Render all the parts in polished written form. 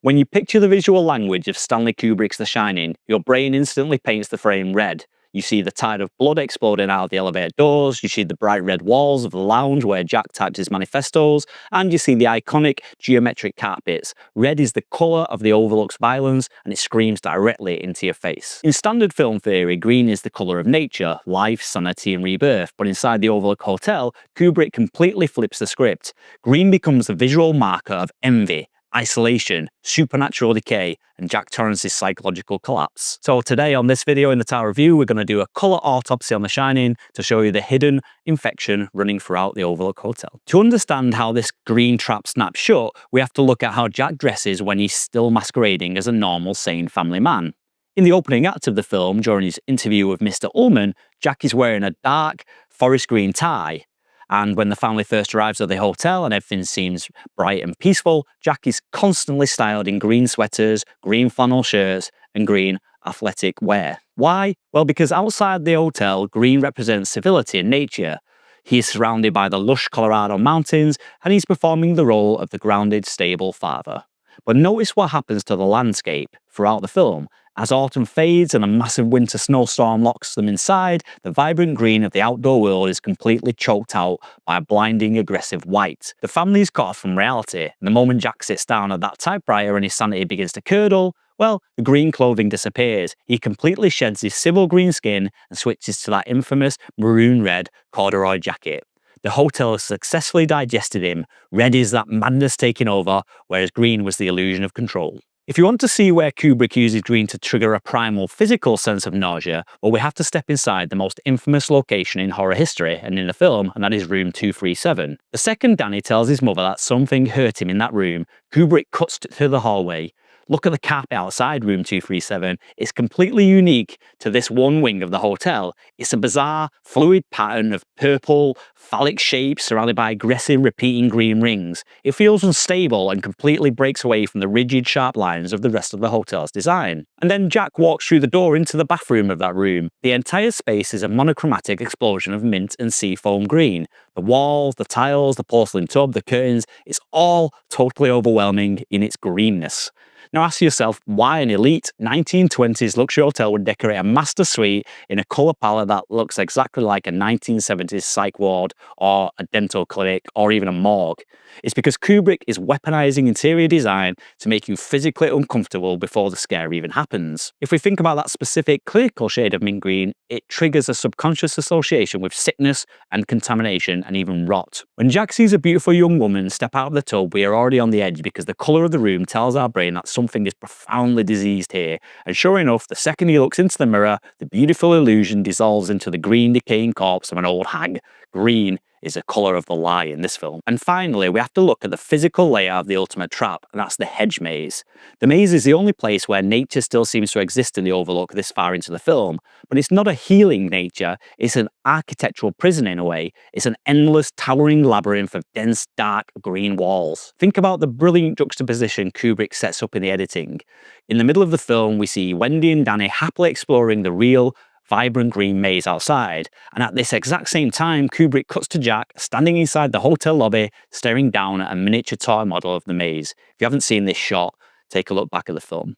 When you picture the visual language of Stanley Kubrick's The Shining, your brain instantly paints the frame red. You see the tide of blood exploding out of the elevator doors, you see the bright red walls of the lounge where Jack types his manifestos, and you see the iconic geometric carpets. Red is the colour of the Overlook's violence, and it screams directly into your face. In standard film theory, green is the colour of nature, life, sanity and rebirth, but inside the Overlook Hotel, Kubrick completely flips the script. Green becomes the visual marker of envy, isolation, supernatural decay, and Jack Torrance's psychological collapse. So today on this video in the Tower Review, we're going to do a colour autopsy on The Shining to show you the hidden infection running throughout the Overlook Hotel. To understand how this green trap snaps shut, we have to look at how Jack dresses when he's still masquerading as a normal, sane family man. In the opening act of the film, during his interview with Mr. Ullman, Jack is wearing a dark forest green tie. And when the family first arrives at the hotel and everything seems bright and peaceful, Jack is constantly styled in green sweaters, green flannel shirts, and green athletic wear. Why? Well, because outside the hotel, green represents civility and nature. He is surrounded by the lush Colorado mountains, and he's performing the role of the grounded, stable father. But notice what happens to the landscape throughout the film. As autumn fades and a massive winter snowstorm locks them inside, the vibrant green of the outdoor world is completely choked out by a blinding, aggressive white. The family is cut off from reality, and the moment Jack sits down at that typewriter and his sanity begins to curdle, well, the green clothing disappears. He completely sheds his civil green skin and switches to that infamous maroon red corduroy jacket. The hotel has successfully digested him. Red is that madness taking over, whereas green was the illusion of control. If you want to see where Kubrick uses green to trigger a primal physical sense of nausea, well, we have to step inside the most infamous location in horror history and in the film, and that is room 237. The second Danny tells his mother that something hurt him in that room, Kubrick cuts through the hallway. Look at the carpet outside room 237. It's completely unique to this one wing of the hotel. It's a bizarre, fluid pattern of purple, phallic shapes surrounded by aggressive, repeating green rings. It feels unstable and completely breaks away from the rigid, sharp lines of the rest of the hotel's design. And then Jack walks through the door into the bathroom of that room. The entire space is a monochromatic explosion of mint and seafoam green. The walls, the tiles, the porcelain tub, the curtains, it's all totally overwhelming in its greenness. Now ask yourself why an elite 1920s luxury hotel would decorate a master suite in a colour palette that looks exactly like a 1970s psych ward or a dental clinic or even a morgue. It's because Kubrick is weaponizing interior design to make you physically uncomfortable before the scare even happens. If we think about that specific clinical shade of mint green, it triggers a subconscious association with sickness and contamination and even rot. When Jack sees a beautiful young woman step out of the tub, we are already on the edge because the colour of the room tells our brain that something is profoundly diseased here. And sure enough, the second he looks into the mirror, the beautiful illusion dissolves into the green decaying corpse of an old hag. Green is the colour of the lie in this film. And finally, we have to look at the physical layout of the ultimate trap, and that's the Hedge maze. The maze is the only place where nature still seems to exist in the Overlook this far into the film, but it's not a healing nature, it's an architectural prison in a way. It's an endless, towering labyrinth of dense, dark, green walls. Think about the brilliant juxtaposition Kubrick sets up in the editing. In the middle of the film, we see Wendy and Danny happily exploring the real, vibrant green maze outside, and at this exact same time, Kubrick cuts to Jack standing inside the hotel lobby, staring down at a miniature toy model of the maze. If you haven't seen this shot, take a look back at the film.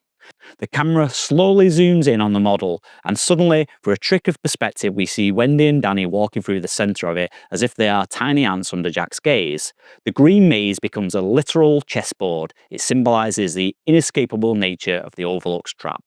The camera slowly zooms in on the model, and suddenly, for a trick of perspective, we see Wendy and Danny walking through the center of it as if they are tiny ants under Jack's gaze. The green maze becomes a literal chessboard. It symbolizes the inescapable nature of the Overlook's trap.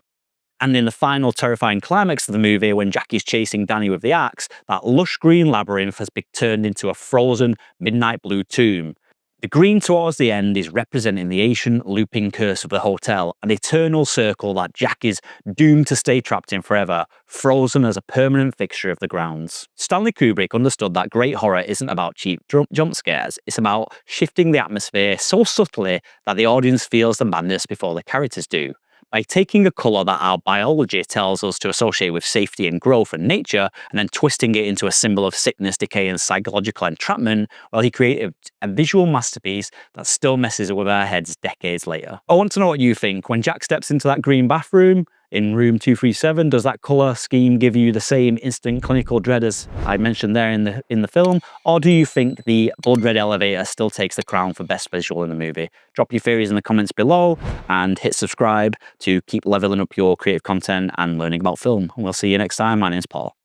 And in the final terrifying climax of the movie, when Jack is chasing Danny with the axe, that lush green labyrinth has been turned into a frozen midnight blue tomb. The green towards the end is representing the ancient looping curse of the hotel, an eternal circle that Jack is doomed to stay trapped in forever, frozen as a permanent fixture of the grounds. Stanley Kubrick understood that great horror isn't about cheap jump scares, it's about shifting the atmosphere so subtly that the audience feels the madness before the characters do. By taking a colour that our biology tells us to associate with safety and growth and nature, and then twisting it into a symbol of sickness, decay and psychological entrapment, well, he created a visual masterpiece that still messes with our heads decades later. I want to know what you think. When Jack steps into that green bathroom, in room 237? Does that colour scheme give you the same instant clinical dread as I mentioned there in the film? Or do you think the blood red elevator still takes the crown for best visual in the movie? Drop your theories in the comments below and hit subscribe to keep leveling up your creative content and learning about film. We'll see you next time. My name's Paul.